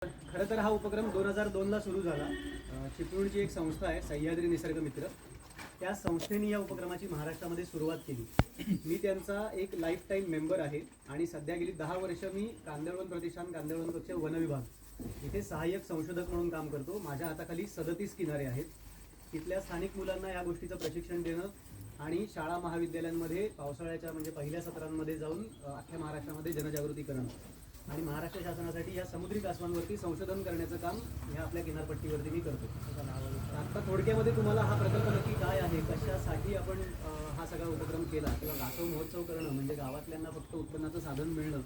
खरं तर हा उपक्रम 2002ला सुरू झाला. चिपळूणची एक संस्था आहे सह्याद्री निसर्ग मित्र, त्या संस्थेने या उपक्रमाची महाराष्ट्रामध्ये सुरुवात केली. मी त्यांचा एक लाईफ टाईम मेंबर आहे आणि सध्या गेली 10 वर्ष मी कांदळवन प्रतिष्ठान कांदळवन पक्ष वन विभाग इथे सहाय्यक संशोधक म्हणून काम करतो. माझ्या हाताखाली 37 किनारे आहेत. तिथल्या स्थानिक मुलांना या गोष्टीचं प्रशिक्षण देणं आणि शाळा महाविद्यालयांमध्ये पावसाळ्याच्या म्हणजे पहिल्या सत्रांमध्ये जाऊन अख्ख्या महाराष्ट्रामध्ये जनजागृती करणं आणि महाराष्ट्र शासनासाठी या समुद्री कासवांवरती संशोधन करण्याचं काम ह्या आपल्या किनारपट्टीवरती मी करतो. आता थोडक्यामध्ये तुम्हाला हा प्रकल्प नक्की काय आहे, कशासाठी आपण हा सगळा उपक्रम केला किंवा कासव महोत्सव करणं म्हणजे गावातल्यांना फक्त उत्पन्नाचं साधन मिळणं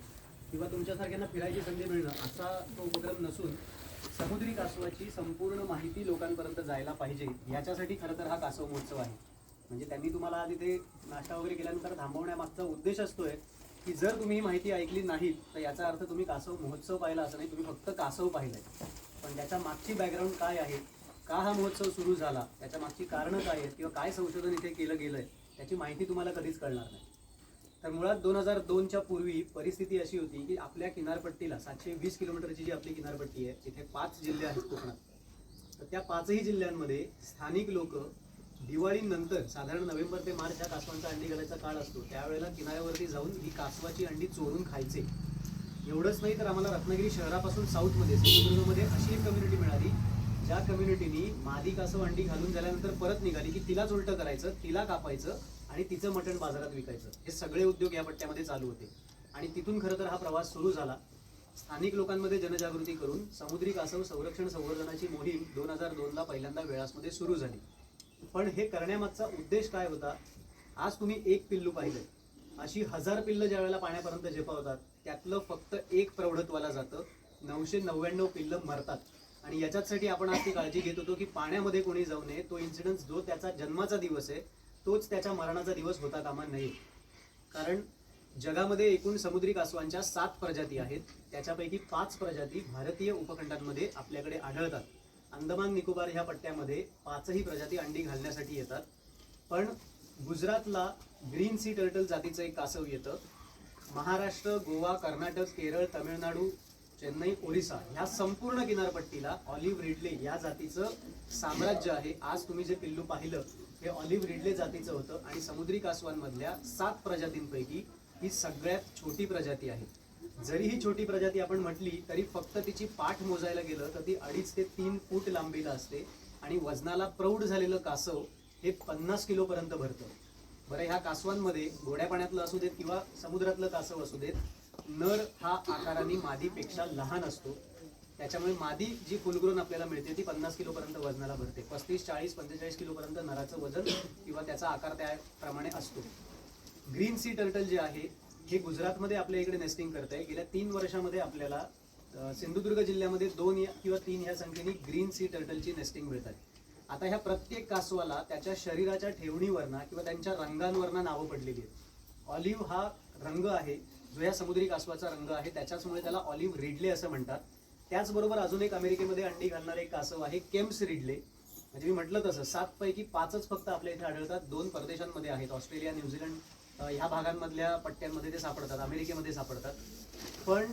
किंवा तुमच्यासारख्यांना फिरायची संधी मिळणं असा तो उपक्रम नसून समुद्री कासवाची संपूर्ण माहिती लोकांपर्यंत जायला पाहिजे याच्यासाठी खरं तर हा कासव महोत्सव आहे. म्हणजे त्यांनी तुम्हाला आज इथे नाश्ता वगैरे केल्यानंतर थांबवण्यामागचा उद्देश असतोय की जर तुम्ही ही माहिती ऐकली नाही तर याचा अर्थ तुम्ही कासव महोत्सव पाहिला असं नाही, तुम्ही फक्त कासव पाहिलंय. पण त्याच्या मागची बॅकग्राऊंड काय आहे, का हा महोत्सव सुरू झाला, त्याच्या मागची कारणं काय आहेत किंवा काय संशोधन इथे केलं गेलंय त्याची माहिती तुम्हाला कधीच कळणार नाही. तर मुळात 2002च्या पूर्वी परिस्थिती अशी होती की आपल्या किनारपट्टीला 720 किलोमीटरची जी आपली किनारपट्टी आहे तिथे 5 जिल्हे आहेत कोकणात. तर त्या 5ही जिल्ह्यांमध्ये स्थानिक लोक दिवाळीनंतर साधारण नोव्हेंबर ते मार्च हा कासवांचा अंडी घालायचा काळ असतो, त्यावेळेला किनाऱ्यावरती जाऊन ही कासवाची अंडी चोरून खायचे. एवढंच नाही तर आम्हाला रत्नागिरी शहरापासून साऊथमध्ये सिंधुदुर्गमध्ये अशी एक कम्युनिटी मिळाली ज्या कम्युनिटीनी मादी कासव अंडी घालून झाल्यानंतर परत निघाली की तिलाच उलटं करायचं, तिला कापायचं आणि तिचं मटण बाजारात विकायचं. हे सगळे उद्योग या पट्ट्यामध्ये चालू होते आणि तिथून खरं तर हा प्रवास सुरू झाला. स्थानिक लोकांमध्ये जनजागृती करून समुद्री कासव संरक्षण संवर्धनाची मोहीम 2002ला पहिल्यांदा वेळासमध्ये सुरू झाली. पण हे करण्यामागचा उद्देश काय होता, आज तुम्ही एक पिल्लू पाहिलं, अशी 1000 पिल्लं ज्या वेळेला पाण्यापर्यंत झेपावतात त्यातलं फक्त एक प्रौढत्वाला जातं, 999 पिल्लं मरतात. आणि याच्यासाठी आपण आज ती काळजी घेत होतो की पाण्यामध्ये कोणी जाऊ नये. तो इन्सिडन्स जो त्याचा जन्माचा दिवस आहे तोच त्याच्या मरणाचा दिवस होता कामा नये. कारण जगामध्ये एकूण समुद्री कासवांच्या 7 प्रजाती आहेत, त्याच्यापैकी 5 प्रजाती भारतीय उपखंडांमध्ये आपल्याकडे आढळतात. अंदमान निकोबार ह्या पट्ट्यामध्ये 5ही प्रजाती अंडी घालण्यासाठी येतात. पण गुजरातला ग्रीन सी टर्टल जातीचं एक कासव येतं. महाराष्ट्र, गोवा, कर्नाटक, केरळ, तमिळनाडू, चेन्नई, ओरिसा ह्या संपूर्ण किनारपट्टीला ऑलिव्ह रिडले या जातीचं साम्राज्य आहे. आज तुम्ही जे पिल्लू पाहिलं हे ऑलिव्ह रिडले जातीचं होतं आणि समुद्री कासवांमधल्या 7 प्रजातींपैकी ही सगळ्यात छोटी प्रजाती आहे. जरी ही छोटी प्रजाती आपण म्हटली तरी फक्त तिची पाठ मोजायला गेलं तर ती 2.5 ते 3 फूट लांबीला असते आणि वजनाला प्रौढ झालेलं कासव हे 50 किलोपर्यंत भरतं. बरं, ह्या कासवांमध्ये गोड्या पाण्यातलं असू देत किंवा समुद्रातलं कासव असू देत, नर हा आकाराने मादीपेक्षा लहान असतो. त्याच्यामुळे मादी जी फुलग्रोन आपल्याला मिळते ती 50 किलोपर्यंत वजनाला भरते. 35, 40, 45 किलोपर्यंत नराचं वजन किंवा त्याचा आकार त्याप्रमाणे असतो. ग्रीन सी टर्टल जे आहे हे गुजरातमध्ये आपल्या इकडे नेस्टिंग करत आहे. गेल्या 3 वर्षामध्ये आपल्याला सिंधुदुर्ग जिल्ह्यामध्ये 2 किंवा 3 ह्या संख्येने ग्रीन सी टर्टलची नेस्टिंग मिळत आहे. आता ह्या प्रत्येक कासवाला त्याच्या शरीराच्या ठेवणीवरना किंवा त्यांच्या रंगांवरना नावं पडलेली आहेत. ऑलिव्ह हा रंग आहे जो या समुद्री कासवाचा रंग आहे, त्याच्यामुळे त्याला ऑलिव्ह रिडले असं म्हणतात. त्याचबरोबर अजून एक अमेरिकेमध्ये अंडी घालणारे एक कासव आहे केम्स रिडले. म्हणजे मी म्हटलं तसं 7 पैकी 5च फक्त आपल्या इथे आढळतात. 2 परदेशांमध्ये आहेत, ऑस्ट्रेलिया, न्यूझीलंड ह्या भागांमधल्या पट्ट्यांमध्ये ते सापडतात, अमेरिकेमध्ये सापडतात. पण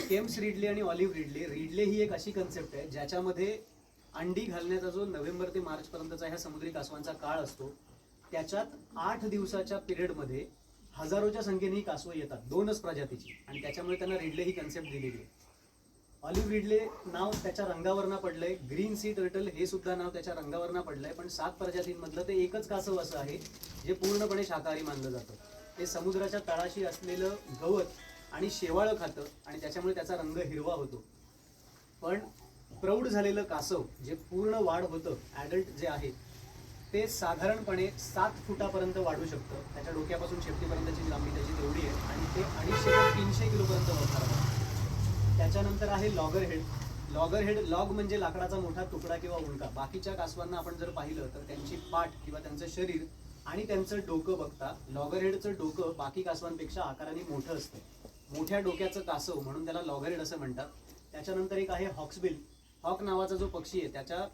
केम्स रिडले आणि ऑलिव्ह रिडले, रिडले ही एक अशी कन्सेप्ट आहे ज्याच्यामध्ये अंडी घालण्याचा जो नोव्हेंबर ते मार्च पर्यंतचा ह्या समुद्री कासवांचा काळ असतो त्याच्यात 8 दिवसाच्या पिरियडमध्ये हजारोच्या संख्येने ही कासवं येतात, 2च प्रजातीची, आणि त्याच्यामुळे त्यांना रिडले ही कन्सेप्ट दिलेली आहे. ऑलिव्ह रिडले नाव त्याच्या रंगावरनं पडलंय, ग्रीन सी टर्टल हे सुद्धा नाव त्याच्या रंगावरनं पडलंय. पण 7 प्रजातींमधलं ते एकच कासव असं आहे जे पूर्णपणे शाकाहारी मानलं जातं. ते समुद्राच्या तळाशी असलेलं गवत आणि शेवाळं खातं आणि त्याच्यामुळे त्याचा रंग हिरवा होतो. पण प्रौढ झालेलं कासव जे पूर्ण वाढ होतं, ॲडल्ट जे आहे ते साधारणपणे 7 फुटापर्यंत वाढू शकतं. त्याच्या डोक्यापासून शेपटीपर्यंतची लांबी त्याची तेवढी आहे आणि ते 250 ते 300 किलोपर्यंत वाढणार आहे. त्याच्यानंतर आहे लॉगरहेड. लॉगरहेड, लॉग म्हणजे लाकडाचा मोठा तुकडा किंवा उंडका. बाकीच्या कासवांना आपण जर पाहिलं तर त्यांची पाठ किंवा त्यांचं शरीर आणि त्यांचं डोकं बघता लॉगरहेडचं डोकं बाकी कासवांपेक्षा आकाराने मोठं असतं. मोठ्या डोक्याचं कासव म्हणून त्याला लॉगरहेड असं म्हणतात. त्याच्यानंतर एक आहे हॉक्सबिल. हॉक नावाचा जो पक्षी आहे त्याच्या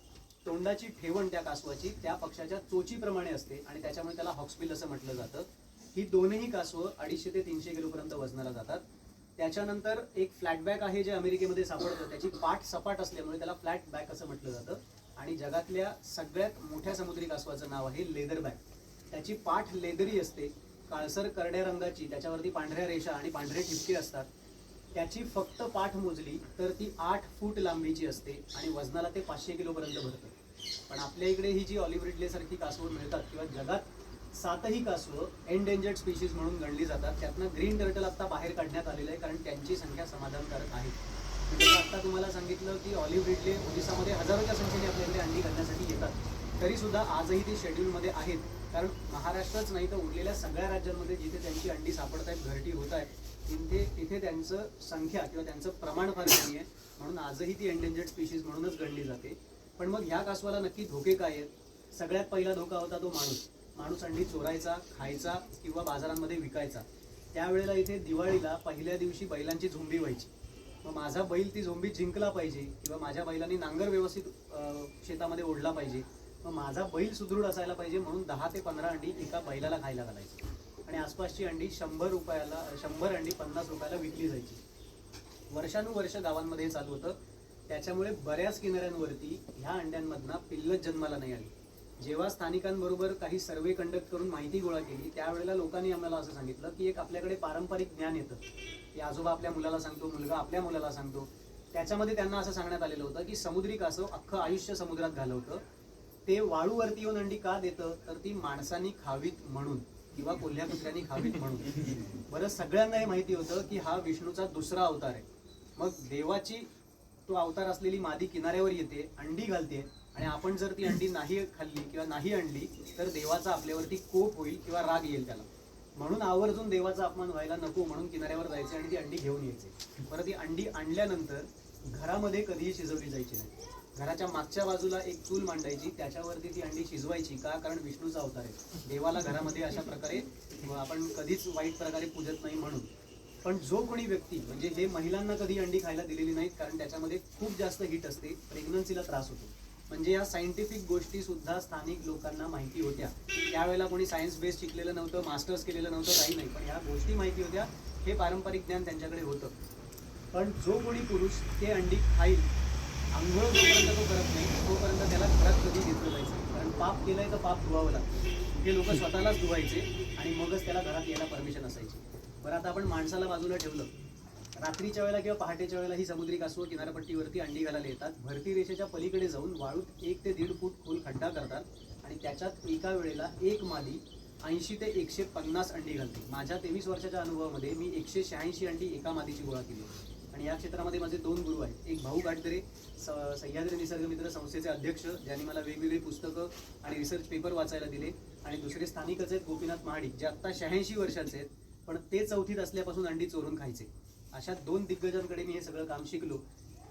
तोंडाची ठेवण त्या कासवाची त्या पक्षाच्या चोचीप्रमाणे असते आणि त्याच्यामुळे त्याला हॉक्सबिल असं म्हटलं जातं. ही दोनही कासवं 250 ते 300 किलोपर्यंत वजनाला जातात. त्याच्यानंतर एक फ्लॅटबॅक आहे जे अमेरिकेमध्ये सापडतं, त्याची पाठ सपाट असल्यामुळे त्याला फ्लॅट बॅक असं म्हटलं जातं. आणि जगातल्या सगळ्यात मोठ्या समुद्री कासवाचं नाव आहे लेदरबॅक. त्याची पाठ लेदरी असते, काळसर करड्या रंगाची, त्याच्यावरती पांढऱ्या रेषा आणि पांढरे ठिपके असतात. त्याची फक्त पाठ मोजली तर ती 8 फूट लांबीची असते आणि वजनाला ते 500 किलोपर्यंत भरतं. पण आपल्या इकडे ही जी ऑलिव्ह रिडले सारखी कासवं मिळतात किंवा जगात 7ही कासवं एंडेंजर्ड स्पीशीज म्हणून गणली जातात. त्यातनं ग्रीन टर्टल आता बाहेर काढण्यात आलेलं आहे कारण त्यांची संख्या समाधानकारक आहे. म्हणजे आता तुम्हाला सांगितलं की ऑलिव्ह रिडले ओडिसामध्ये हजारोच्या संख्येने आपल्याकडे अंडी घालण्यासाठी येतात, तरी सुद्धा आजही ती शेड्यूलमध्ये आहेत. कारण महाराष्ट्रच नाही तर उरलेल्या सगळ्या राज्यांमध्ये जिथे त्यांची अंडी सापडत आहेत, घरटी होत आहेत, तिथे त्यांचं संख्या किंवा त्यांचं प्रमाण फार कमी आहे, म्हणून आजही ती एंडेंजर्ड स्पीशीज म्हणूनच गणली जाते. पण मग ह्या कासवाला नक्की धोके काय आहेत? सगळ्यात पहिला धोका होता तो माणूस अंडी चोरायचा, खायचा किंवा बाजारांमध्ये विकायचा. त्यावेळेला इथे दिवाळीला पहिल्या दिवशी बैलांची झोंबी व्हायची. मग माझा बैल ती झोंबी जिंकला पाहिजे किंवा माझ्या बैलांनी नांगर व्यवस्थित शेतामध्ये ओढला पाहिजे, मग माझा बैल सुदृढ असायला पाहिजे, म्हणून 10 ते 15 अंडी एका बैलाला खायला घालायची. आणि आसपासची अंडी 100 अंडी 50 रुपयाला विकली जायची. वर्षानुवर्ष गावांमध्ये हे चालू होतं. त्याच्यामुळे बऱ्याच किनाऱ्यांवरती ह्या अंड्यांमधनं पिल्लच जन्माला नाही आली. जेव्हा स्थानिकांबरोबर काही सर्वे कंडक्ट करून माहिती गोळा केली, त्यावेळेला लोकांनी आम्हाला असं सांगितलं की एक आपल्याकडे पारंपरिक ज्ञान येतं की आजोबा आपल्या मुलाला सांगतो, मुलगा आपल्या मुलाला सांगतो. त्याच्यामध्ये त्यांना असं सांगण्यात आलेलं होतं की समुद्री कासव अख्खं आयुष्य समुद्रात घालवतं, ते वाळूवरती येऊन अंडी का देतं, तर ती माणसांनी खावीत म्हणून किंवा कोल्ह्या कुत्र्यांनी खावीत म्हणून. बरं, सगळ्यांना हे माहिती होतं की हा विष्णूचा दुसरा अवतार आहे. मग देवाची तो अवतार असलेली मादी किनाऱ्यावर येते, अंडी घालते, आणि आपण जर ती अंडी नाही खाल्ली किंवा नाही आणली तर देवाचा आपल्यावरती कोप होईल किंवा राग येईल त्याला. म्हणून आवर्जून देवाचा अपमान व्हायला नको म्हणून किनाऱ्यावर जायचे आणि ती अंडी घेऊन यायचे. बरं, ती अंडी आणल्यानंतर घरामध्ये कधीही शिजवली जायची नाही. घराच्या मागच्या बाजूला एक चूल मांडायची, त्याच्यावरती ती अंडी शिजवायची. का? कारण विष्णूचा अवतार आहे, देवाला घरामध्ये अशा प्रकारे आपण कधीच वाईट प्रकारे पूजत नाही म्हणून. पण जो कोणी व्यक्ती, म्हणजे हे महिलांना कधी अंडी खायला दिलेली नाहीत कारण त्याच्यामध्ये खूप जास्त हीट असते, प्रेग्नन्सीला त्रास होतो. म्हणजे या सायंटिफिक गोष्टी सुद्धा स्थानिक लोकांना माहिती होत्या. त्यावेळेला कोणी सायन्स बेस शिकलेलं नव्हतं, मास्टर्स केलेलं नव्हतं, काही नाही, पण ह्या गोष्टी माहिती होत्या. हे पारंपरिक ज्ञान त्यांच्याकडे होतं. पण जो कोणी पुरुष ते अंडी खाईल, आंघोळ जोपर्यंत तो करत नाही तोपर्यंत त्याला घरात कधी घेतलं जायचं. कारण पाप केलंय तर पाप धुवावं लागतं. हे लोक स्वतःलाच धुवायचे आणि मगच त्याला घरात यायला परमिशन असायची. बरं, आता आपण माणसाला बाजूला ठेवलं, रात्रीच्या वेळेला किंवा पहाटेच्या वेळेला ही समुद्री कासवं किनारपट्टीवरती अंडी घालायला येतात. भरती रेषेच्या पलीकडे जाऊन वाळूत 1 ते 1.5 फूट खोल खड्डा करतात आणि त्याच्यात एका वेळेला एक मादी 80 ते 150 अंडी घालते. माझ्या 23 वर्षाच्या अनुभवामध्ये मी 186 अंडी एका मादीची गोळा केली. आणि या क्षेत्रामध्ये माझे 2 गुरु आहेत. एक भाऊ गाडदरे, सह्याद्री निसर्ग मित्र संस्थेचे अध्यक्ष, ज्यांनी मला वेगवेगळी पुस्तकं आणि रिसर्च पेपर वाचायला दिले. आणि दुसरे स्थानिकच आहेत, गोपीनाथ महाडिक, जे आत्ता 86 वर्षाचे आहेत, पण ते 4थीत असल्यापासून अंडी चोरून खायचे. अशा 2 दिग्गजांकडे मी हे सगळं काम शिकलो.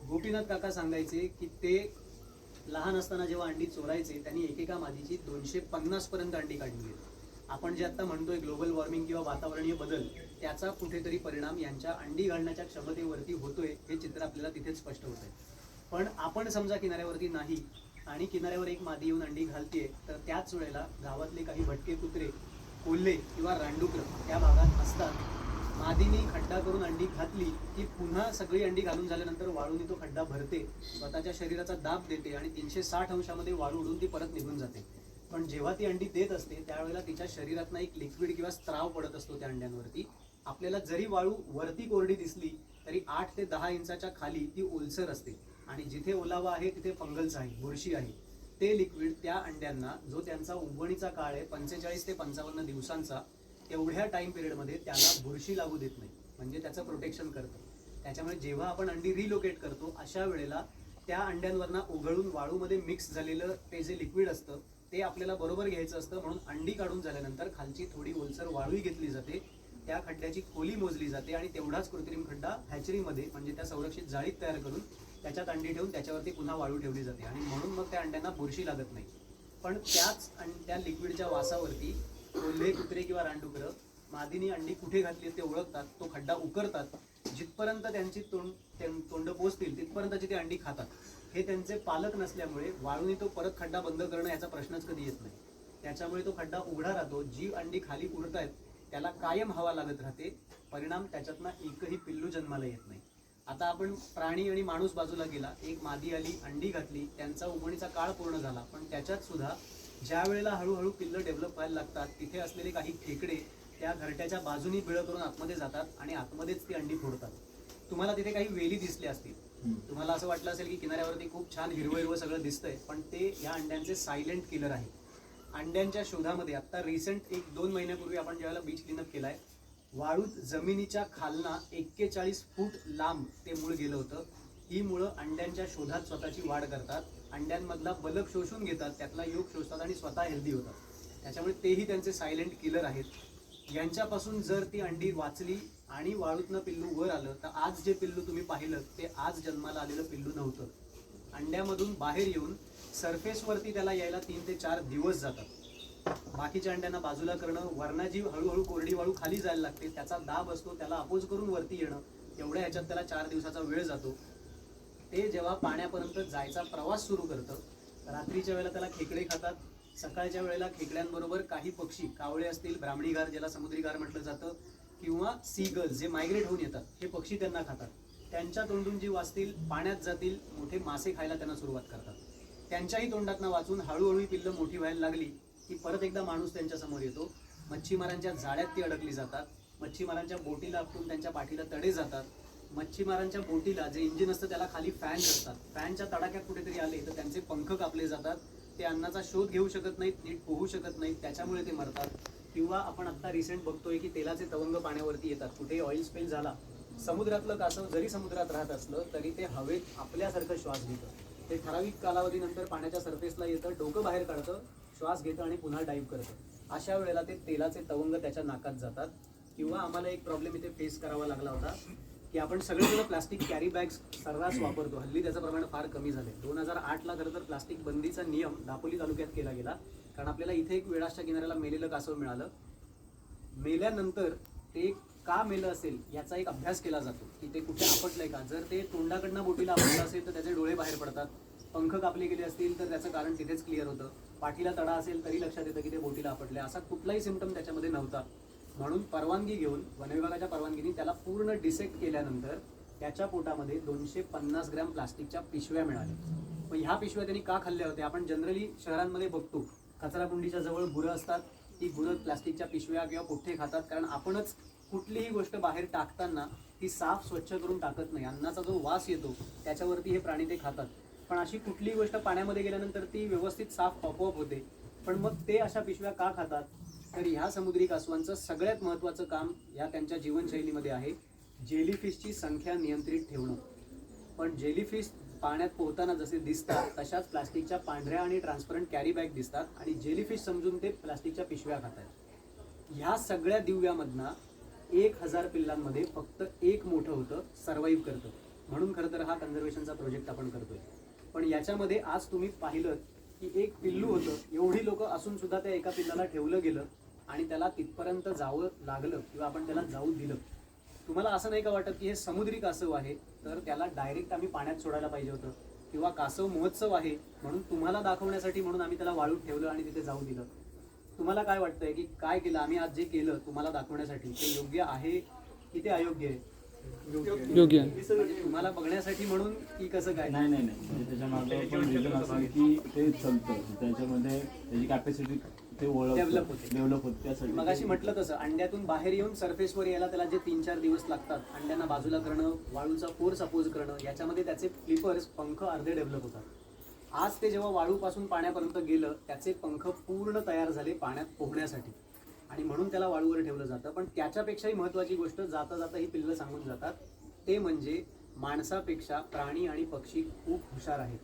गोपीनाथ काका सांगायचे की ते लहान असताना जेव्हा अंडी चोरायचे, त्यांनी एकेका मादीची 250 पर्यंत अंडी काढली आहेत. आपण जे आता म्हणतोय ग्लोबल वॉर्मिंग किंवा वातावरणीय बदल, त्याचा कुठेतरी परिणाम यांच्या अंडी घालण्याच्या क्षमतेवरती होतोय, हे चित्र आपल्याला तिथेच स्पष्ट होत आहे. पण आपण समजा किनाऱ्यावरती नाही आणि किनाऱ्यावर एक मादी येऊन अंडी घालतीये, तर त्याच वेळेला गावातले काही भटके कुत्रे, कोल्हे किंवा रानडुकर त्या भागात असतात. मादीने खड्डा करून अंडी घातली की पुन्हा सगळी अंडी घालून झाल्यानंतर वाळूने तो खड्डा भरते, स्वतःच्या शरीराचा दाब देते आणि 360 अंशामध्ये वाळू उडून ती परत निघून जाते. पण जेव्हा ती अंडी देत असते त्यावेळेला तिच्या शरीरातनं एक लिक्विड किंवा स्त्राव पडत असतो त्या अंड्यांवरती. आपल्याला जरी वाळू वरती कोरडी दिसली तरी 8 ते 10 इंचाच्या खाली ती ओलसर असते आणि जिथे ओलावा आहे तिथे फंगल्स आहे, बुरशी आहे. ते लिक्विड त्या अंड्यांना, जो त्यांचा उगवणीचा काळ आहे 45 ते 55 दिवसांचा, तेवढ्या टाइम पिरियडमध्ये त्याला बुरशी लागू देत नाही, म्हणजे त्याचं प्रोटेक्शन करतं. त्याच्यामुळे जेव्हा आपण अंडी रिलोकेट करतो अशा वेळेला त्या अंड्यांवरनं ओघळून वाळूमध्ये मिक्स झालेलं ते जे लिक्विड असतं ते आपल्याला बरोबर घ्यायचं असतं. म्हणून अंडी काढून झाल्यानंतर खालची थोडी ओलसर वाळूही घेतली जाते, त्या खड्ड्याची खोली मोजली जाते आणि तेवढाच कृत्रिम खड्डा हॅचरीमध्ये, म्हणजे त्या संरक्षित जाळीत तयार करून त्याच्यात अंडी ठेवून त्याच्यावरती पुन्हा वाळू ठेवली जाते आणि म्हणून मग त्या अंड्यांना बुरशी लागत नाही. पण त्या लिक्विडच्या वासावरती कोल्हे, कुत्रे किंवा रानडुकरं मादीने अंडी कुठे घातली ते ओळखतात, तो खड्डा उकरतात, जिथपर्यंत त्यांची तोंड पोचतील तिथपर्यंतची ती अंडी खातात. हे त्यांचे पालक नसल्यामुळे वाळूने तो परत खड्डा बंद करणं याचा प्रश्नच कधी येत नाही. त्याच्यामुळे तो खड्डा उघडा राहतो. जी अंडी खाली उडतायत त्याला कायम हवा लागत राहते, परिणाम त्याच्यातनं एकही पिल्लू जन्माला येत नाही. आता आपण प्राणी आणि माणूस बाजूला गेला, एक मादी आली, अंडी घातली, त्यांचा उगवणीचा काळ पूर्ण झाला, पण त्याच्यात सुद्धा ज्या वेळेला हळूहळू पिल्लं डेव्हलप व्हायला लागतात, तिथे असलेले काही खेकडे त्या घरट्याच्या बाजूनी बिळं करून आतमध्ये जातात आणि आतमध्येच ती अंडी फोडतात. तुम्हाला तिथे काही वेली दिसले असतील, तुम्हाला असं वाटलं असेल की किनाऱ्यावरती खूप छान हिरवं हिरवं सगळं दिसतंय, पण ते या अंड्यांचे सायलेंट किलर आहे. अंड्यांच्या शोधामध्ये आता रिसेंट 1-2 महिन्यापूर्वी आपण ज्यावेळेला बीच क्लीनअप केलाय, वाळूत जमिनीच्या खालना 41 फूट लांब ते मूळ गेलं होतं. ही मुळं अंड्यांच्या शोधात स्वतःची वाढ करतात, अंड्यांमधला बलक शोषून घेतात, त्यातला योग शोषतात आणि स्वतः हेल्दी होतात. त्याच्यामुळे तेही त्यांचे सायलेंट किलर आहेत. यांच्यापासून जर ती अंडी वाचली आणि वाळूतनं पिल्लू वर आलं, तर आज जे पिल्लू तुम्ही पाहिलं ते आज जन्माला आलेलं पिल्लू नव्हतं. अंड्यामधून बाहेर येऊन सरफेसवरती त्याला यायला 3 ते 4 दिवस जातात. बाकीच्या अंड्यांना बाजूला करणं, वरना जी हळूहळू कोरडी वाळू खाली जायला लागते, त्याचा दाब असतो, त्याला अपोज करून वरती येणं, एवढ्या ह्याच्यात त्याला 4 दिवसाचा वेळ जातो. ते जेव्हा पाण्यापर्यंत जायचा प्रवास सुरू करतं, रात्रीच्या वेळेला त्याला खेकडे खातात, सकाळच्या वेळेला खेकड्यांबरोबर काही पक्षी, कावळे असतील, ब्राह्मणी घार ज्याला समुद्री घार म्हटलं जातं, किंवा सीगल्स जे मायग्रेट होऊन येतात, हे पक्षी त्यांना खातात. त्यांच्या तोंडून जी वाचतील, पाण्यात जातील, मोठे मासे खायला त्यांना सुरुवात करतात. त्यांच्याही तोंडातनं वाचून हळूहळू पिल्लं मोठी व्हायला लागली की परत एकदा माणूस त्यांच्या समोर येतो. मच्छीमारांच्या जाळ्यात ती अडकली जातात, मच्छीमारांच्या बोटीला आपटून त्यांच्या पाठीला तडे जातात. मच्छीमारांच्या बोटीला जे इंजिन असतं त्याला खाली फॅन असतात, फॅनच्या तडाख्यात कुठेतरी आले तर त्यांचे पंख कापले जातात, ते अन्नाचा शोध घेऊ शकत नाहीत, नीट पोहू शकत नाहीत, त्याच्यामुळे ते मरतात. किंवा आपण आत्ता रिसेंट बघतोय की तेलाचे तवंग पाण्यावरती येतात, कुठे ऑइल स्पेल झाला, समुद्रातलं कासव जरी समुद्रात राहत असलं तरी ते हवेत आपल्यासारखं श्वास घेतं. ते ठराविक कालावधीनंतर पाण्याच्या सरफेसला येतं, डोकं बाहेर काढतं, श्वास घेतं आणि पुन्हा डाईव्ह करतं. अशा वेळेला ते तेलाचे तवंग त्याच्या नाकात जातात. किंवा आम्हाला एक प्रॉब्लेम इथे फेस करावा लागला होता की आपण सगळेजण प्लास्टिक कॅरी बॅग्स सर्रास वापरतो, हल्ली त्याचं प्रमाण फार कमी झालंय. 2008ला खरं तर प्लास्टिक बंदीचा नियम दापोली तालुक्यात केला गेला, कारण आपल्याला इथे एक वेळाच्या किनाऱ्याला मेलेलं कासव मिळालं. मेल्यानंतर ते का मेलं असेल याचा एक अभ्यास केला जातो की ते कुठे आपटलंय का. जर ते तोंडाकडनं बोटीला आपटलं असेल तर त्याचे डोळे बाहेर पडतात, पंख कापले गेले असतील तर त्याचं कारण तिथेच क्लिअर होतं, पाठीला तडा असेल तरी लक्षात येतं की ते बोटीला आपटले. असा कुठलाही सिम्पटम त्याच्यामध्ये नव्हता. म्हणून परवानगी घेऊन वनविभागाच्या परवानगीने त्याला पूर्ण डिसेक्ट केल्यानंतर त्याच्या पोटामध्ये 250 ग्रॅम प्लास्टिकच्या पिशव्या मिळाल्या. मग ह्या पिशव्या त्यांनी का खाल्ल्या होत्या? आपण जनरली शहरांमध्ये बघतो कचराकुंडीच्या जवळ गुरं असतात, ती गुरं प्लास्टिकच्या पिशव्या किंवा पुठ्ठे खातात, कारण आपणच कुठलीही गोष्ट बाहेर टाकताना ती साफ स्वच्छ करून टाकत नाही. अन्नाचा जो वास येतो त्याच्यावरती हे प्राणी ते खातात. पण अशी कुठलीही गोष्ट पाण्यामध्ये गेल्यानंतर ती व्यवस्थित साफ आपोआप होते. पण मग ते अशा पिशव्या का खातात? तर ह्या समुद्री कासवांचं सगळ्यात महत्त्वाचं काम या त्यांच्या जीवनशैलीमध्ये आहे जेलीफिशची संख्या नियंत्रित ठेवणं. पण जेलीफिश पाण्यात पोहताना जसे दिसतात तशाच प्लास्टिकच्या पांढऱ्या आणि ट्रान्सपरंट कॅरी बॅग दिसतात आणि जेलीफिश समजून ते प्लास्टिकच्या पिशव्या खातात. ह्या सगळ्या दिव्यामधनं 1000 पिल्लांमध्ये फक्त एक मोठं होतं, सर्वाईव्ह करतं. म्हणून खरं तर हा कन्झर्वेशनचा प्रोजेक्ट आपण करतोय. पण याच्यामध्ये आज तुम्ही पाहिलं की एक पिल्लू होतं, एवढी लोक असून सुद्धा त्या एका पिल्लाला ठेवलं गेलं आणि त्याला तिथपर्यंत जावं लागलं किंवा आपण त्याला जाऊ दिलं. तुम्हाला असं नाही का वाटत की हे समुद्री कासव आहे तर त्याला डायरेक्ट आम्ही पाण्यात सोडायला पाहिजे होतं, किंवा कासव महोत्सव आहे म्हणून तुम्हाला दाखवण्यासाठी म्हणून आम्ही त्याला वाळूत ठेवलं आणि तिथे जाऊ दिलं? तुम्हाला काय वाटतंय की काय केलं आम्ही आज जे केलं तुम्हाला दाखवण्यासाठी ते योग्य आहे की ते अयोग्य आहे? योग्य. तुम्हाला बघण्यासाठी म्हणून की कसं काय? नाही नाही नाही, म्हणजे त्याच्या मागे पण रिझन असं आहे की ते चालतं, त्याच्यामध्ये त्याची कॅपॅसिटी ते डेव्हलप होते. त्यासाठी मग अशी म्हटलं तसं अंड्यातून बाहेर येऊन सरफेसवर यायला त्याला जे 3-4 दिवस लागतात, अंड्यांना बाजूला करणं, वाळूचा फोर्स अपोज करणं, याच्यामध्ये त्याचे फ्लिपर्स पंख अर्धे डेव्हलप होतात. आज ते जेव्हा वाळूपासून पाण्यापर्यंत गेलं त्याचे पंख पूर्ण तयार झाले पाण्यात पोहण्यासाठी आणि म्हणून त्याला वाळूवर ठेवलं जातं. पण त्याच्यापेक्षाही महत्त्वाची गोष्ट जाता जाता ही पिल्लं सांगून जातात, ते म्हणजे माणसापेक्षा प्राणी आणि पक्षी खूप हुशार आहेत.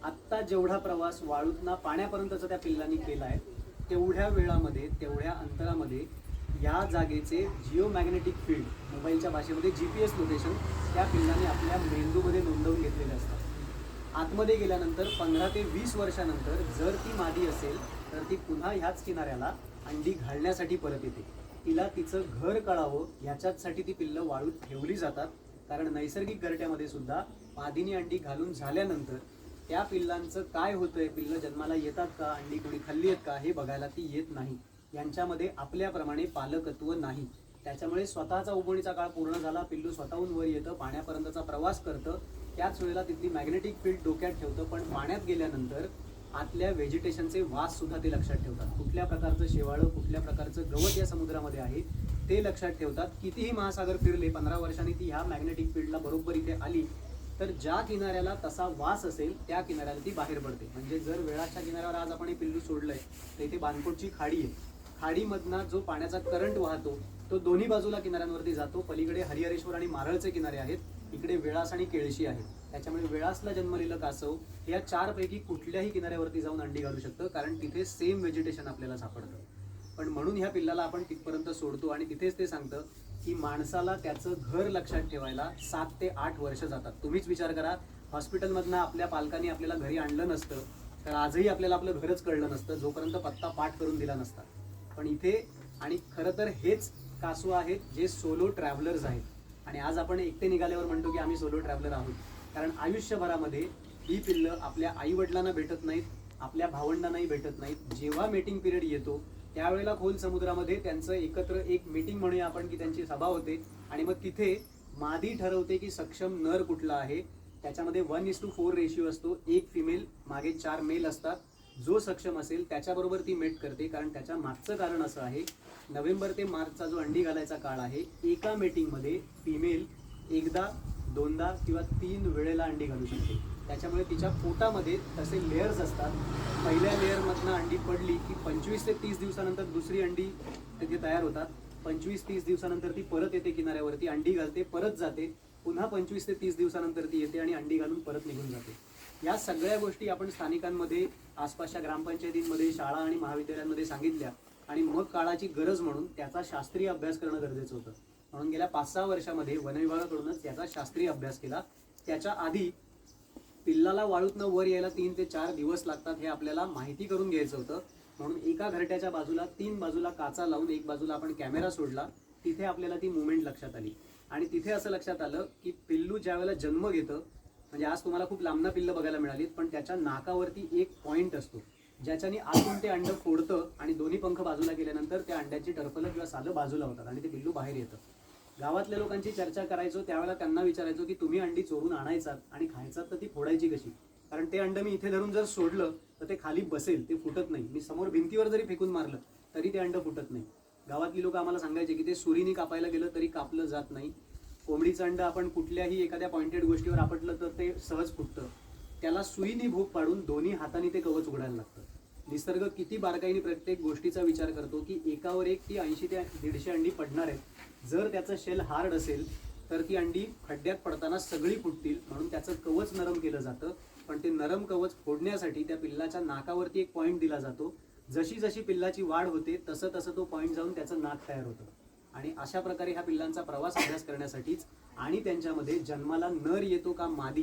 आत्ता जेवढा प्रवास वाळूतना पाण्यापर्यंतचा त्या पिल्लांनी केला आहे तेवढ्या वेळामध्ये, तेवढ्या अंतरामध्ये या जागेचे जिओमॅग्नेटिक फील्ड, मोबाईलच्या भाषेमध्ये GPS लोकेशन, त्या पिल्लाने आपल्या मेंदूमध्ये नोंदवून घेतलेले असतात. आतमध्ये गेल्यानंतर 15 ते 20 वर्षानंतर जर ती मादी असेल तर ती पुन्हा ह्याच किनाऱ्याला अंडी घालण्यासाठी परत येते. तिला तिचं घर कळावं ह्याच्यासाठी ती पिल्लं वाळूत ठेवली जातात, कारण नैसर्गिक घरट्यामध्ये सुद्धा मादीने अंडी घालून झाल्यानंतर त्या पिल्लांचं काय होतंय, पिल्लं जन्माला येतात का, अंडी कोणी खाल्ली आहेत का, हे बघायला ती येत नाही. यांच्यामध्ये आपल्याप्रमाणे पालकत्व नाही. त्याच्यामुळे स्वतःचा उबवणीचा काळ पूर्ण झाला, पिल्लू स्वतःहून वर येतं, पाण्यापर्यंतचा प्रवास करतं, त्याच वेळेला तिथली मॅग्नेटिक फील्ड डोक्यात ठेवतं. पण पाण्यात गेल्यानंतर आतल्या व्हेजिटेशनचे वास सुद्धा ते लक्षात ठेवतात. कुठल्या प्रकारचं शेवाळं, कुठल्या प्रकारचं गवत या समुद्रामध्ये आहे ते लक्षात ठेवतात. कितीही महासागर फिरले, 15 वर्षांनी ती ह्या मॅग्नेटिक फील्डला बरोबर इथे आली तर ज्या किनाऱ्याला तसा वास असेल त्या किनाऱ्याला ती बाहेर पडते. म्हणजे जर वेळाच्या किनाऱ्यावर आज आपण हे पिल्लू सोडलंय तर इथे बानकोटची खाडी आहे. खाडीमधनं जो पाण्याचा करंट वाहतो तो दोन्ही बाजूला किनाऱ्यांवरती जातो. पलीकडे हरिहरेश्वर आणि मारळचे किनारे आहेत, इकडे वेळास आणि केळशी आहेत. त्याच्यामुळे वेळासला जन्मलेलं कासव हे या 4 पैकी कुठल्याही किनाऱ्यावरती जाऊन अंडी घालू शकतं, कारण तिथे सेम व्हेजिटेशन आपल्याला सापडतं. पण म्हणून ह्या पिल्लाला आपण तिथपर्यंत सोडतो आणि तिथेच ते सांगतं की माणसाला त्याचं घर लक्षात ठेवायला 7 ते 8 वर्ष जातात. तुम्हीच विचार करा, हॉस्पिटलमधनं आपल्या पालकांनी आपल्याला घरी आणलं नसतं तर आजही आपल्याला आपलं घरच कळलं नसतं, जोपर्यंत पत्ता पाठ करून दिला नसता. पण इथे आणि खरं तर हेच कासव आहेत जे सोलो ट्रॅव्हलर्स आहेत. आणि आज आपण एकटे निघाल्यावर म्हणतो की आम्ही सोलो ट्रॅव्हलर आहोत, कारण आयुष्यभरामध्ये ही पिल्लं आपल्या आई वडिलांना भेटत नाहीत, आपल्या भावंडांनाही भेटत नाहीत. जेव्हा मीटिंग पिरियड येतो त्यावेळेला खोल समुद्रामध्ये त्यांचं एकत्र एक मीटिंग म्हणूया आपण की त्यांची सभा होते आणि मग तिथे मादी ठरवते की सक्षम नर कुठला आहे. त्याच्यामध्ये 1:4 रेशिओ असतो, 1 फिमेल मागे 4 मेल असतात. जो सक्षम असेल त्याच्याबरोबर ती मेट करते, कारण त्याच्या मागचं कारण असं आहे नोव्हेंबर ते मार्चचा जो अंडी घालायचा काळ आहे, एका मीटिंगमध्ये फिमेल एकदा 2दा किंवा 3 वेळेला अंडी घालू शकते. त्याच्यामुळे तिच्या पोटामध्ये तसे लेयर्स असतात. पहिल्या लेअरमधनं अंडी पडली की 25 ते 30 दिवसानंतर दुसरी अंडी तिथे तयार होतात. 25-30 दिवसानंतर ती परत येते किनाऱ्यावरती, अंडी घालते, परत जाते, पुन्हा 25 ते 30 दिवसानंतर ती येते आणि अंडी घालून परत निघून जाते. या सगळ्या गोष्टी आपण स्थानिकांमध्ये, आसपासच्या ग्रामपंचायतींमध्ये, शाळा आणि महाविद्यालयांमध्ये सांगितल्या आणि मग काळाची गरज म्हणून त्याचा शास्त्रीय अभ्यास करणं गरजेचं होतं. म्हणून गेल्या 5-6 वर्षामध्ये वनविभागाकडूनच त्याचा शास्त्रीय अभ्यास केला. त्याच्या आधी पिल्लाला वाळूतनं वर यायला 3 ते 4 दिवस लागतात हे आपल्याला माहिती करून घ्यायचं होतं. म्हणून एका घरट्याच्या बाजूला 3 बाजूला काचा लावून एक बाजूला आपण कॅमेरा सोडला. तिथे आपल्याला ती मुवमेंट लक्षात आली आणि तिथे असं लक्षात आलं की पिल्लू ज्या वेळेला जन्म घेतं, म्हणजे आज तुम्हाला खूप लांबना पिल्लं बघायला मिळालीत, पण त्याच्या नाकावरती एक पॉईंट असतो ज्याच्याने आतून ते अंड फोडतं आणि दोन्ही पंख बाजूला गेल्यानंतर त्या अंड्याची टरफलं किंवा सालं बाजूला होतात आणि ते पिल्लू बाहेर येतं. गावातल्या लोकांची चर्चा करायचो त्यावेळेला त्यांना विचारायचो की तुम्ही अंडी चोरून आणायचात आणि खायचात तर ती फोडायची कशी, कारण ते अंड मी इथे धरून जर सोडलं तर ते खाली बसेल, ते फुटत नाही. मी समोर भिंतीवर जरी फेकून मारलं तरी ते अंड फुटत नाही. गावातली लोक आम्हाला सांगायचे की ते सुरीने कापायला गेलं तरी कापलं जात नाही. कोंबडीचं अंड आपण कुठल्याही एखाद्या पॉइंटेड गोष्टीवर आपटलं तर ते सहज फुटतं. त्याला सुईने भूक पाडून दोन्ही हाताने ते कवच उघडायला लागतं. निसर्ग किती बारकाईने प्रत्येक गोष्टीचा विचार करतो की एकावर एक ती 80 ते 150 अंडी पडणार आहेत. जर त्याचं शेल हार्ड असेल तर ती अंडी खड्ड्यात पडताना सगळी फुटतील, म्हणून त्याचं कवच नरम केलं जातं. पण ते नरम कवच फोडण्यासाठी त्या पिल्लाच्या नाकावरती एक पॉईंट दिला जातो. जशी जशी पिल्लाची वाढ होते तसं तसं तो पॉईंट जाऊन त्याचं नाक तयार होतं. आणि अशा प्रकारे ह्या पिल्लांचा प्रवास अभ्यास करण्यासाठीच आणि त्यांच्यामध्ये जन्माला नर येतो का मादी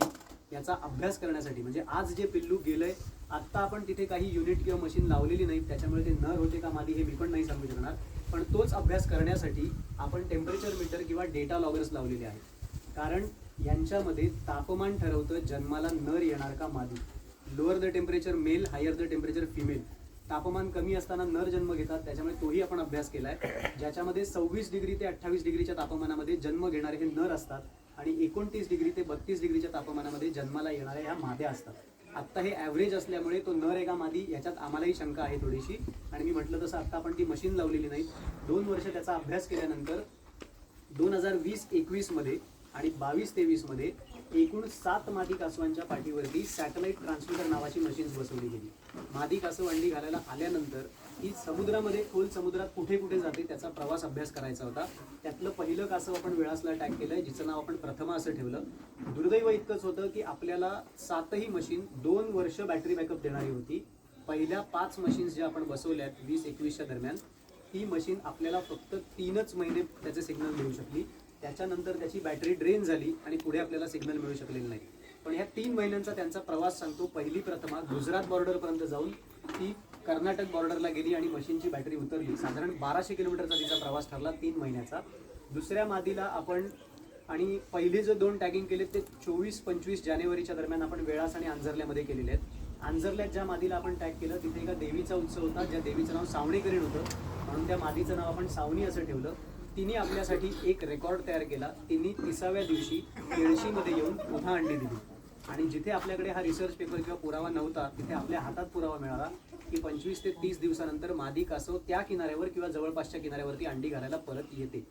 याचा अभ्यास करण्यासाठी, म्हणजे आज जे पिल्लू गेलंय, आत्ता आपण तिथे काही युनिट किंवा मशीन लावलेली नाहीत, त्याच्यामुळे ते नर होते का मादी हे मी पण नाही सांगू शकणार. पण तोच अभ्यास करण्यासाठी आपण टेम्परेचर मीटर किंवा डेटा लॉगर्स लावलेले आहेत. कारण यांच्यामध्ये तापमान ठरवतं जन्माला नर येणार का मादी. Lower the temperature male, higher the temperature female. तापमान कमी असताना नर जन्म घेतात, त्याच्यामुळे तोही आपण अभ्यास केलाय. ज्याच्यामध्ये 26 डिग्री ते 28 डिग्रीच्या तापमानामध्ये जन्म घेणारे हे नर असतात आणि 29 डिग्री ते 32 डिग्रीच्या तापमानामध्ये जन्माला येणाऱ्या ह्या माद्या असतात. आत्ता हे ॲव्हरेज असल्यामुळे तो नर आहे का मादी याच्यात आम्हालाही शंका आहे थोडीशी. आणि मी म्हटलं तसं आत्ता आपण ती मशीन लावलेली नाही. 2 वर्ष त्याचा अभ्यास केल्यानंतर 2020-21 मध्ये आणि 22-23 मध्ये एकूण 7 मादी कासवांच्या पाठीवरती सॅटेलाइट ट्रान्समीटर नावाची मशीन्स बसवली गेली. मादी कासव अंडी घालायला आल्यानंतर ही समुद्रामध्ये, खोल समुद्रात कुठे कुठे जाते त्याचा प्रवास अभ्यास करायचा होता. त्यातलं पहिलं कासव आपण वेळासला टॅग केलंय, जिचं नाव आपण प्रथमा असं ठेवलं. दुर्दैव इतकंच होतं की आपल्याला 7ही मशीन 2 वर्ष बॅटरी बॅकअप देणारी होती. पहिल्या 5 मशीन्स ज्या आपण बसवल्यात 20-21च्या दरम्यान, ही मशीन आपल्याला फक्त 3च महिने त्याचे सिग्नल मिळू शकली. त्याच्यानंतर त्याची बॅटरी ड्रेन झाली आणि पुढे आपल्याला सिग्नल मिळू शकलेलं नाही. पण ह्या 3 महिन्यांचा त्यांचा प्रवास सांगतो. पहिली प्रथमा गुजरात बॉर्डरपर्यंत जाऊन ती कर्नाटक बॉर्डरला गेली आणि मशीनची बॅटरी उतरली. साधारण 1200 किलोमीटरचा तिचा प्रवास ठरला 3 महिन्याचा. दुसऱ्या मादीला आपण आणि पहिले जे 2 टॅगिंग केले ते 24-25 जानेवारीच्या दरम्यान आपण वेळास आणि आंजर्ल्यामध्ये केलेले आहेत. आंजर्ल्यात ज्या मादीला आपण टॅग केलं तिथे एका देवीचा उत्सव होता, ज्या देवीचं नाव सावणेकरीण होतं. म्हणून त्या मादीचं नाव आपण सावनी असं ठेवलं. तिने आपल्यासाठी एक रेकॉर्ड तयार केला. तिने 30व्या दिवशी केळशीमध्ये येऊन पुन्हा अंडी दिली आणि जिथे आपल्याकडे हा रिसर्च पेपर किंवा पुरावा नव्हता तिथे आपल्या हातात पुरावा मिळाला की 25 ते 30 दिवसानंतर मादी कासव त्या किनाऱ्यावर किंवा जवळपासच्या किनाऱ्यावरती अंडी घालायला परत येते.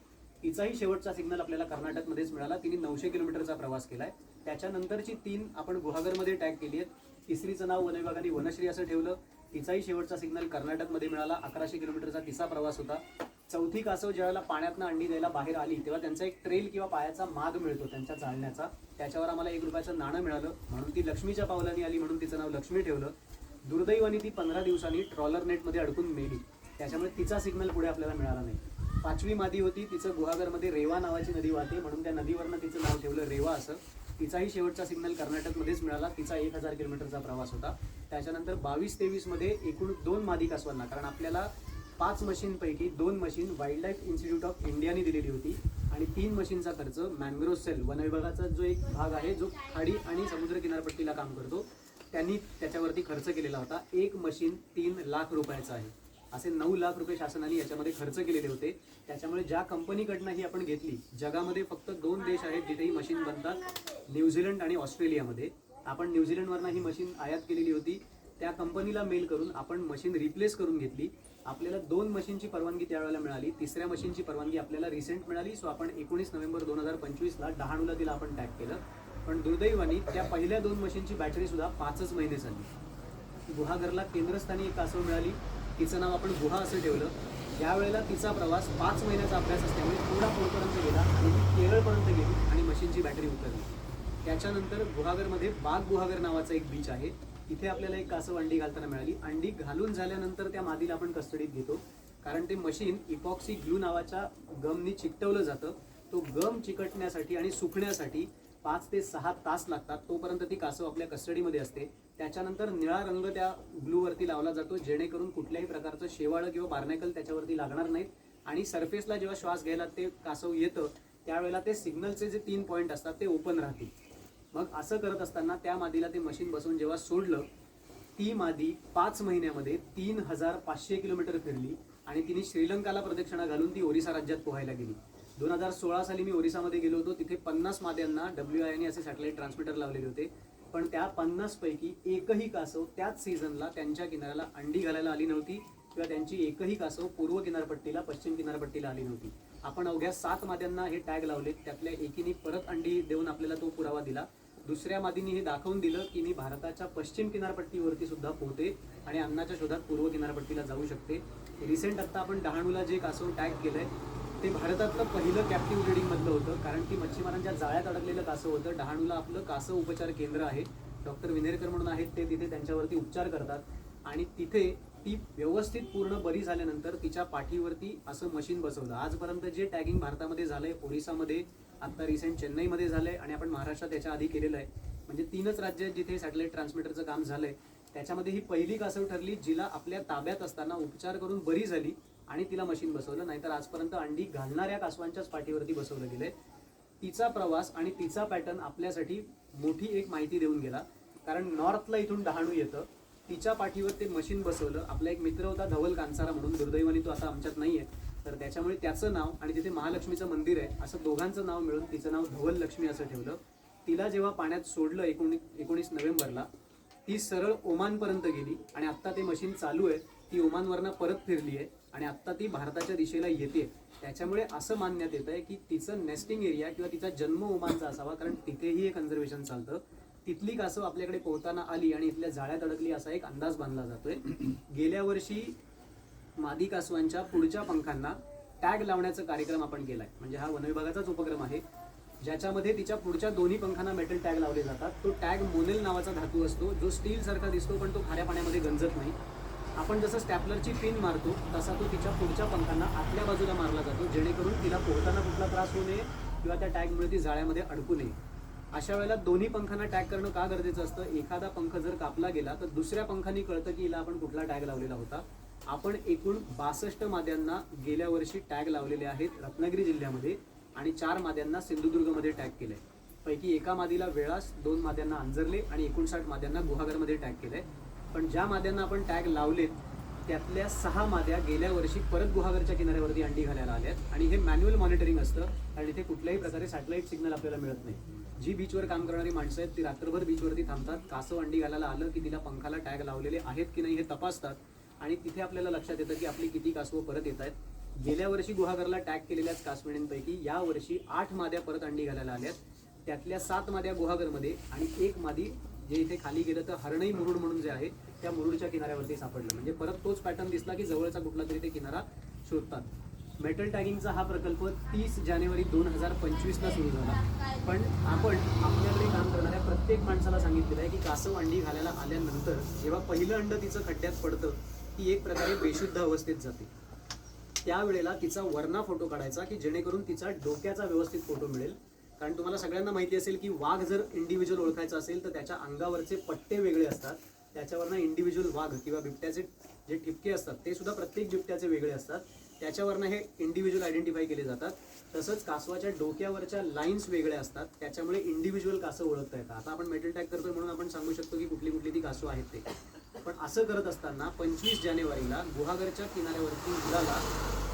तिचाही शेवटचा सिग्नल आपल्याला कर्नाटकमध्येच मिळाला. तिने 900 किलोमीटरचा प्रवास केलाय. त्याच्यानंतरची 3 आपण गुहागरमध्ये टॅग केली आहेत. तिसरीचं नाव वन विभागाने वनश्री असं ठेवलं. तिचाही शेवटचा सिग्नल कर्नाटकमध्ये मिळाला. 1100 किलोमीटरचा तिचा प्रवास होता. चौथी कासव ज्यावेळेला पाण्यातनं अंडी द्यायला बाहेर आली तेव्हा त्यांचा एक ट्रेल किंवा पायाचा माग मिळतो त्यांच्या चालण्याचा. त्याच्यावर आम्हाला 1 रुपयाचं नाणं मिळालं म्हणून ती लक्ष्मीच्या पावलांनी आली म्हणून तिचं नाव लक्ष्मी ठेवलं. दुर्दैवाने ती 15 दिवसांनी ट्रॉलर नेटमध्ये अडकून मेली. त्याच्यामुळे तिचा सिग्नल पुढे आपल्याला मिळाला नाही. 5वी मादी होती. तिचं गुहागरमध्ये रेवा नावाची नदी वाहते म्हणून त्या नदीवरनं तिचं नाव ठेवलं रेवा असं. तिचाही शेवटचा सिग्नल कर्नाटकमध्येच मिळाला. तिचा 1000 किलोमीटरचा प्रवास होता. त्याच्यानंतर 22-23 मध्ये एकूण 2 मादी कासवांना, कारण आपल्याला 5 मशीनपैकी 2 machine wild life institute of इंडियाने दिलेली होती आणि 3 मशीनचा खर्च मँग्रोव्ह सेल वन विभागाचा जो एक भाग आहे जो खाडी आणि समुद्र किनारपट्टीला काम करतो त्यांनी त्याच्यावरती खर्च केलेला होता. एक मशीन 3 लाख रुपयाचं आहे. असे 9 लाख रुपये शासनाने याच्यामध्ये खर्च केलेले होते. त्याच्यामुळे ज्या कंपनीकडनं ही आपण घेतली, जगामध्ये फक्त 2 देश आहेत जिथे ही मशीन बनतात, न्यूझीलंड आणि ऑस्ट्रेलियामध्ये. आपण न्यूझीलंडवरनं ही मशीन आयात केलेली होती. त्या कंपनीला मेल करून आपण मशीन रिप्लेस करून घेतली. आपल्याला 2 मशीनची परवानगी त्यावेळेला मिळाली. 3ऱ्या मशीनची परवानगी आपल्याला रिसेंट मिळाली. सो आपण 19 नोव्हेंबर 2025ला डहाणूला तिला आपण टॅग केलं. पण दुर्दैवाने त्या पहिल्या 2 मशीनची बॅटरी सुद्धा 5च महिने चालली. गुहागरला केंद्रस्थानी एक कासव मिळाली. तिचं नाव आपण गुहा असं ठेवलं. यावेळेला तिचा प्रवास 5 महिन्याचा अभ्यास असल्यामुळे थोडा पुढपर्यंत गेला आणि ती केरळपर्यंत गेली आणि मशीनची बॅटरी उतरली. त्याच्यानंतर गुहागरमध्ये बाग गुहागर नावाचा एक बीच आहे. तिथे आपल्याला एक कासव अंडी घालताना मिळाली. अंडी घालून झाल्यानंतर त्या मादीला आपण कस्टडीत घेतो कारण ते मशीन इपॉक्सी ग्लू नावाच्या गमनी चिकटवलं जातं. तो गम चिकटण्यासाठी आणि सुकण्यासाठी 5 ते 6 तास लागतात. तोपर्यंत ती कासव आपल्या कस्टडीमध्ये असते. त्याच्यानंतर निळा रंग त्या ग्लूवरती लावला जातो जेणेकरून कुठल्याही प्रकारचं शेवाळं किंवा बार्नेकल त्याच्यावरती लागणार नाहीत आणि सरफेसला जेव्हा श्वास घ्यायला ते कासव येतं त्यावेळेला ते सिग्नलचे जे 3 पॉईंट असतात ते ओपन राहतील. मग असं करत असताना त्या मादीला ते मशीन बसवून जेव्हा सोडलं, ती मादी 5 महिन्यामध्ये 3500 किलोमीटर फिरली आणि तिने श्रीलंकाला प्रदक्षिणा घालून ती ओरिसा राज्यात पोहायला गेली. 2016 साली मी ओरिसामध्ये गेलो होतो. तिथे 50 माद्यांना WIA असे सॅटेलाइट ट्रान्समीटर लावलेले होते. पण त्या 50 पैकी एकही कासव त्याच सीझनला त्यांच्या किनाऱ्याला अंडी घालायला आली नव्हती किंवा त्यांची एकही कासव पूर्व किनारपट्टीला पश्चिम किनारपट्टीला आली नव्हती. आपण अवघ्या 7 माद्यांना हे टॅग लावले. त्यातल्या एकीने परत अंडी देऊन आपल्याला तो पुरावा दिला. दुसऱ्या मादीने हे दाखवून दिलं की मी भारताच्या पश्चिम किनारपट्टीवरती सुद्धा पोहते आणि अन्नाच्या शोधात पूर्व किनारपट्टीला जाऊ शकते. रिसेंट आता आपण डहाणूला जे कासव टॅग केलंय ते भारतातलं पहिलं कॅप्टिव्ह ब्रीडिंग मधलं होतं कारण ती मच्छीमारांच्या जाळ्यात अडकलेलं कासव होतं. डहाणूला आपलं कासव उपचार केंद्र आहे. डॉक्टर विनेरकर म्हणून आहेत ते तिथे त्यांच्यावरती उपचार करतात आणि तिथे ती व्यवस्थित पूर्ण बरी झाल्यानंतर तिच्या पाठीवरती असं मशीन बसवलं. आजपर्यंत जे टॅगिंग भारतामध्ये झालंय, ओरिसामध्ये, आता रिसेंट चेन्नईमध्ये झालंय आणि आपण महाराष्ट्रात याच्या आधी केलेलं आहे. म्हणजे 3च राज्य आहेत जिथे सॅटेलाइट ट्रान्समीटरचं काम झालंय. त्याच्यामध्ये ही पहिली कासव ठरली जिला आपल्या ताब्यात असताना उपचार करून बरी झाली आणि तिला मशीन बसवलं. नाहीतर आजपर्यंत अंडी घालणाऱ्या कासवांच्याच पाठीवरती बसवलं गेलंय. तिचा प्रवास आणि तिचा पॅटर्न आपल्यासाठी मोठी एक माहिती देऊन गेला कारण नॉर्थला इथून डहाणू येतं. तिच्या पाठीवर ते मशीन बसवलं. आपला एक मित्र होता धवल कांसारा म्हणून, दुर्दैवाने तो आता आमच्यात नाही आहे. तर त्याच्यामुळे त्याचं नाव आणि तिथे महालक्ष्मीचं मंदिर आहे असं दोघांचं नाव मिळून तिचं नाव धवल लक्ष्मी असं ठेवलं. तिला जेव्हा पाण्यात सोडलं 19 नोव्हेंबरला, ती सरळ ओमानपर्यंत गेली आणि आत्ता ते मशीन चालू आहे. ती ओमानवरनं परत फिरली आहे आणि आत्ता ती भारताच्या दिशेला येते. त्याच्यामुळे असं मानण्यात येत आहे की तिचं नेस्टिंग एरिया किंवा तिचा जन्म ओमानचा असावा कारण तिथेही हे कन्झर्वेशन चालतं. तिथली कासव आपल्याकडे पोहताना आली आणि इथल्या जाळ्यात अडकली असा एक अंदाज बांधला जातोय. गेल्या वर्षी मादी कासवांच्या पुढच्या पंखांना टॅग लावण्याचा कार्यक्रम आपण केलाय. म्हणजे हा वन विभागाचाच उपक्रम आहे ज्याच्यामध्ये तिच्या पुढच्या दोन्ही पंखांना मेटल टॅग लावले जातात. तो टॅग मोनेल नावाचा धातू असतो जो स्टील सारखा दिसतो पण तो खाऱ्या पाण्यामध्ये गंजत नाही. आपण जसं स्टॅपलरची पिन मारतो तसा तो तिच्या पुढच्या पंखांना आतल्या बाजूला मारला जातो जेणेकरून तिला पोहताना कुठला त्रास होऊ नये किंवा त्या टॅगमुळे ती जाळ्यामध्ये अडकू नये. अशा वेळेला दोन्ही पंखांना टॅग करणं का गरजेचं असतं? एखादा पंख जर कापला गेला तर दुसऱ्या पंखांनी कळतं की हिला आपण कुठला टॅग लावलेला होता. आपण एकूण 62 माद्यांना गेल्या वर्षी टॅग लावलेले आहेत रत्नागिरी जिल्ह्यामध्ये आणि 4 माद्यांना सिंधुदुर्गमध्ये टॅग केलंय. पैकी एका मादीला वेळास, 2 माद्यांना अंजरले आणि 59 माद्यांना गुहागरमध्ये टॅग केलंय. पण ज्या माद्यांना आपण टॅग लावलेत त्यातल्या 6 माद्या गेल्या वर्षी परत गुहागरच्या किनाऱ्यावरती अंडी घालायला आल्यात आणि हे मॅन्युअल मॉनिटरिंग असतं आणि इथे कुठल्याही प्रकारे सॅटेलाइट सिग्नल आपल्याला मिळत नाही. जी बीचवर काम करणारी माणसं आहेत ती रात्रभर बीचवरती थांबतात. कासव अंडी घालायला आलं की तिला पंखाला टॅग लावलेले आहेत की नाही हे तपासतात आणि तिथे आपल्याला लक्षात येतं की आपली किती कासवं परत येत आहेत. गेल्या वर्षी गुहागरला टॅग केलेल्याच कासविणींपैकी या वर्षी 8 माद्या परत अंडी घालायला आल्यात. त्यातल्या 7 माद्या गुहागरमध्ये आणि 1 मादी जे इथे खाली गेलं तर हरणई मुरुड म्हणून जे आहे त्या मुरुडच्या किनाऱ्यावरती सापडलं. म्हणजे परत तोच पॅटर्न दिसला की जवळचा कुठला तरी ते किनारा शोधतात. मेटल टॅगिंगचा हा प्रकल्प 30 जानेवारी 2025ला सुरू झाला. पण आपण आपल्याकडे काम करणाऱ्या प्रत्येक माणसाला सांगितलेलं आहे की कासव अंडी घालायला आल्यानंतर जेव्हा पहिलं अंड तिचं खड्ड्यात पडतं ती एक प्रकारे बेशुद्ध अवस्थेत जाते. त्यावेळेला तिचा वरना फोटो काढायचा की जेणेकरून तिचा डोक्याचा व्यवस्थित फोटो मिळेल. कारण तुम्हाला सगळ्यांना माहिती असेल की वाघ जर इंडिव्हिज्युअल ओळखायचा असेल तर त्याच्या अंगावरचे पट्टे वेगळे असतात. त्याच्यावरनं इंडिव्हिज्युअल वाघ किंवा बिबट्याचे जे ठिपके असतात ते सुद्धा प्रत्येक बिबट्याचे वेगळे असतात. त्याच्यावरनं हे इंडिव्हिज्युअल आयडेंटिफाय केले जातात. तसंच कासवाच्या डोक्यावरच्या लाईन्स वेगळ्या असतात. त्याच्यामुळे इंडिव्हिज्युअल कासव ओळखता येतात. आता आपण मेटल टॅग करतोय म्हणून आपण सांगू शकतो की कुठली कुठली ती कासव आहेत ते. पण असं करत असताना 25 जानेवारीला गुहागरच्या किनाऱ्यावरती मुलाला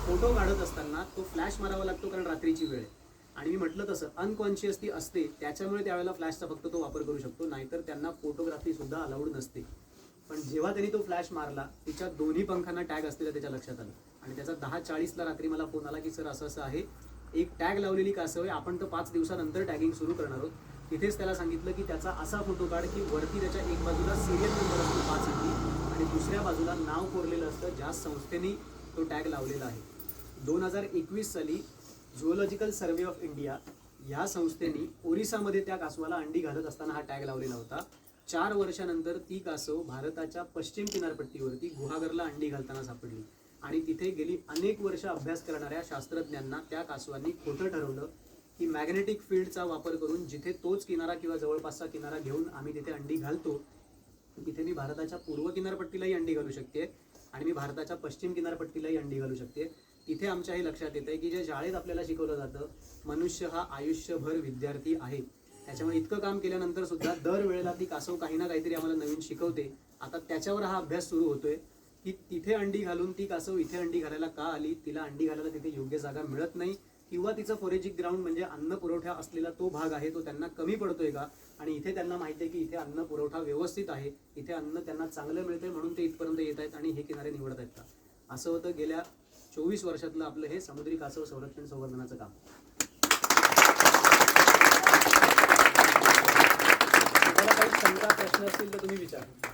फोटो काढत असताना तो फ्लॅश मारावा लागतो कारण रात्रीची वेळ आहे. आणि मी म्हटलं तसं अनकॉन्शियस ती असते त्याच्यामुळे त्यावेळेला फ्लॅशचा फक्त तो वापर करू शकतो. नाहीतर त्यांना फोटोग्राफी सुद्धा अलाउड नसते. पण जेव्हा त्यांनी तो फ्लॅश मारला तिच्या दोन्ही पंखांना टॅग असलेलं त्याच्या लक्षात आलं आणि त्याचा 10:40ला रात्री मला फोन आला की सर असं असं आहे, एक टॅग लावलेली कासव आहे, आपण तर 5 दिवसानंतर टॅगिंग सुरू करणार आहोत. तिथेच त्याला सांगितलं की त्याचा असा फोटो काढ की वरती त्याच्या एक बाजूला सिरियल नंबर असतो 5 अंकी आणि दुसऱ्या बाजूला नाव कोरलेलं असतं ज्या संस्थेने तो टॅग लावलेला आहे. 2021 साली झुओलॉजिकल सर्वे ऑफ इंडिया ह्या संस्थेने ओरिसामध्ये त्या कासवाला अंडी घालत असताना हा टॅग लावलेला होता. 4 वर्षानंतर ती कासव भारताच्या पश्चिम किनारपट्टीवरती गुहागरला अंडी घालताना सापडली आणि तिथे गेली अनेक वर्ष अभ्यास करणाऱ्या शास्त्रज्ञांना त्या कासवांनी खोटं ठरवलं की मॅग्नेटिक फील्डचा वापर करून जिथे तोच किनारा किंवा जवळपासचा किनारा घेऊन आम्ही तिथे अंडी घालतो तिथे मी भारताच्या पूर्व किनारपट्टीलाही अंडी घालू शकते आणि मी भारताच्या पश्चिम किनारपट्टीलाही अंडी घालू शकते. तिथे आमच्या हे लक्षात येतं की जे शाळेत आपल्याला शिकवलं जातं मनुष्य हा आयुष्यभर विद्यार्थी आहे. त्याच्यामुळे इतकं काम केल्यानंतर सुद्धा दरवेळेला ती कासव काही ना काहीतरी आम्हाला नवीन शिकवते. आता त्याच्यावर हा अभ्यास सुरू होतोय की तिथे अंडी घालून ती कासव इथे अंडी घालायला का आली, तिला अंडी घालायला तिथे योग्य जागा मिळत नाही किंवा तिचं फोरेजिक ग्राउंड म्हणजे अन्न पुरवठा असलेला तो भाग आहे तो त्यांना कमी पडतोय का आणि इथे त्यांना माहिती आहे की इथे अन्न पुरवठा व्यवस्थित आहे, इथे अन्न त्यांना चांगलं मिळतंय म्हणून ते इथपर्यंत येत आहेत आणि हे किनारे निवडत आहेत का. असं होतं गेल्या 24 वर्षातलं आपलं हे समुद्री कासव संरक्षण संवर्धनाचं काम. तुम्हाला काही शंका प्रश्न असतील तर तुम्ही विचारा.